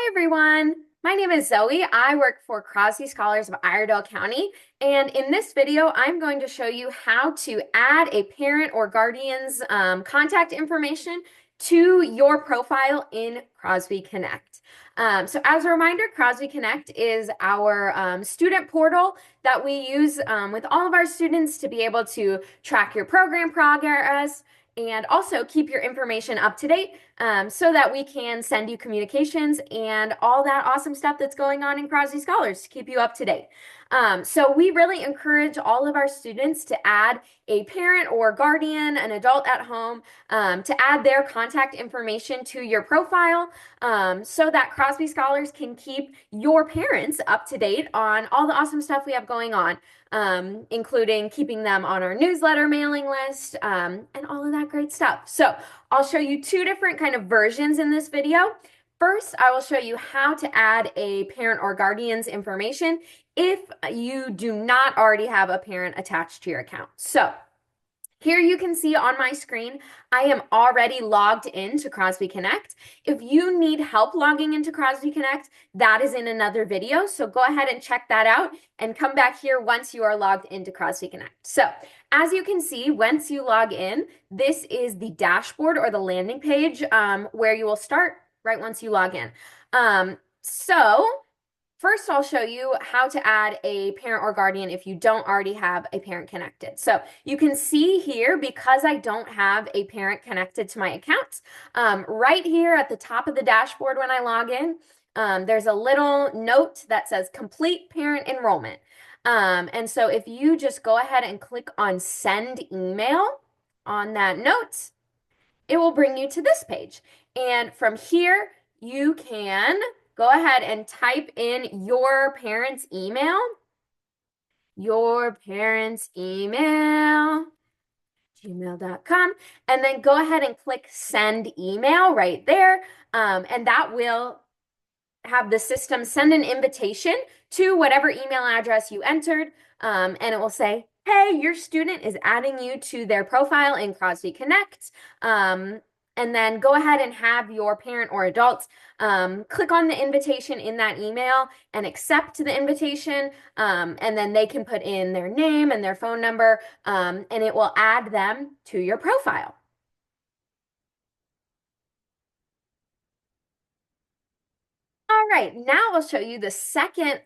Hi, everyone. My name is Zoe. I work for Crosby Scholars of Iredell County. And in this video, I'm going to show you how to add a parent or guardian's contact information to your profile in CrosbyConnect. So as a reminder, CrosbyConnect is our student portal that we use with all of our students to be able to track your program progress and also keep your information up to date so that we can send you communications and all that awesome stuff that's going on in Crosby Scholars to keep you up to date. So we really encourage all of our students to add a parent or guardian, an adult at home, to add their contact information to your profile so that Crosby Scholars can keep your parents up to date on all the awesome stuff we have going on. Including keeping them on our newsletter mailing list and all of that great stuff. So I'll show you two different kind of versions in this video. First, I will show you how to add a parent or guardian's information if you do not already have a parent attached to your account. So here you can see on my screen, I am already logged into CrosbyConnect. If you need help logging into CrosbyConnect, that is in another video. So go ahead and check that out and come back here once you are logged into CrosbyConnect. So as you can see, once you log in, this is the dashboard or the landing page where you will start right once you log in. First, I'll show you how to add a parent or guardian if you don't already have a parent connected. So you can see here, because I don't have a parent connected to my account, right here at the top of the dashboard when I log in, there's a little note that says complete parent enrollment. And so if you just go ahead and click on send email on that note, it will bring you to this page. And from here, you can go ahead and type in your parents' email, gmail.com, and then go ahead and click send email right there. And that will have the system send an invitation to whatever email address you entered, and it will say, hey, your student is adding you to their profile in CrosbyConnect. And then go ahead and have your parent or adult click on the invitation in that email and accept the invitation. And then they can put in their name and their phone number, and it will add them to your profile. All right, now I'll show you the second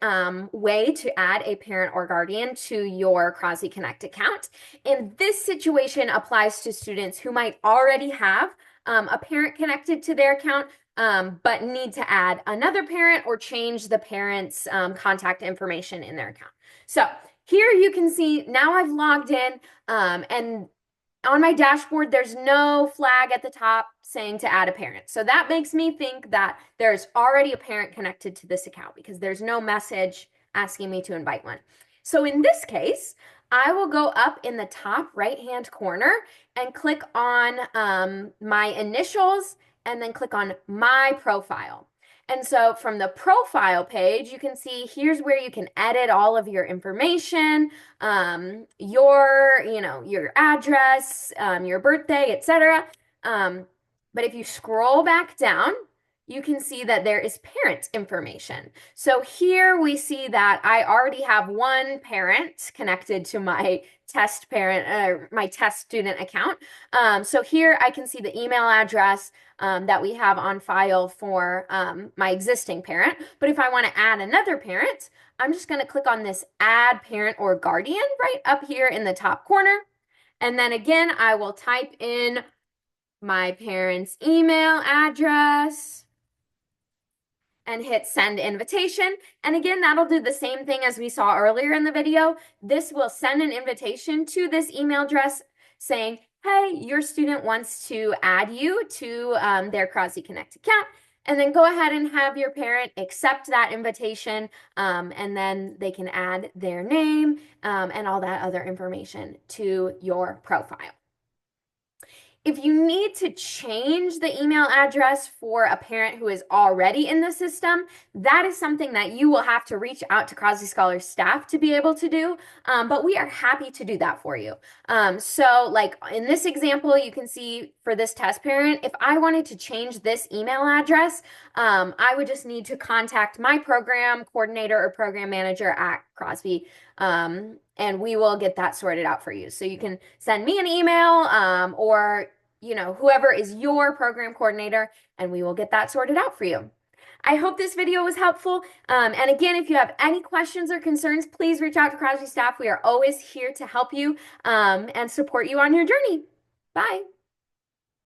way to add a parent or guardian to your CrosbyConnect account. And this situation applies to students who might already have a parent connected to their account, but need to add another parent or change the parent's contact information in their account. So here you can see now I've logged in and on my dashboard, there's no flag at the top saying to add a parent. So that makes me think that there's already a parent connected to this account because there's no message asking me to invite one. So in this case, I will go up in the top right-hand corner and click on my initials and then click on my profile. And so from the profile page, you can see here's where you can edit all of your information, your address, your birthday, etc. But if you scroll back down, you can see that there is parent information. So here we see that I already have one parent connected to my test parent, my test student account. So here I can see the email address that we have on file for my existing parent. But if I want to add another parent, I'm just going to click on this add parent or guardian right up here in the top corner. And then again, I will type in my parent's email address and hit send invitation. And again, that'll do the same thing as we saw earlier in the video. This will send an invitation to this email address saying, hey, your student wants to add you to their CrosbyConnect account. And then go ahead and have your parent accept that invitation, and then they can add their name and all that other information to your profile. If you need to change the email address for a parent who is already in the system, that is something that you will have to reach out to Crosby Scholars staff to be able to do. But we are happy to do that for you. So, like in this example, you can see for this test parent, if I wanted to change this email address, I would just need to contact my program coordinator or program manager at Crosby, and we will get that sorted out for you. So you can send me an email, or whoever is your program coordinator, and we will get that sorted out for you. I hope this video was helpful. And again, if you have any questions or concerns, please reach out to Crosby staff. We are always here to help you and support you on your journey. Bye.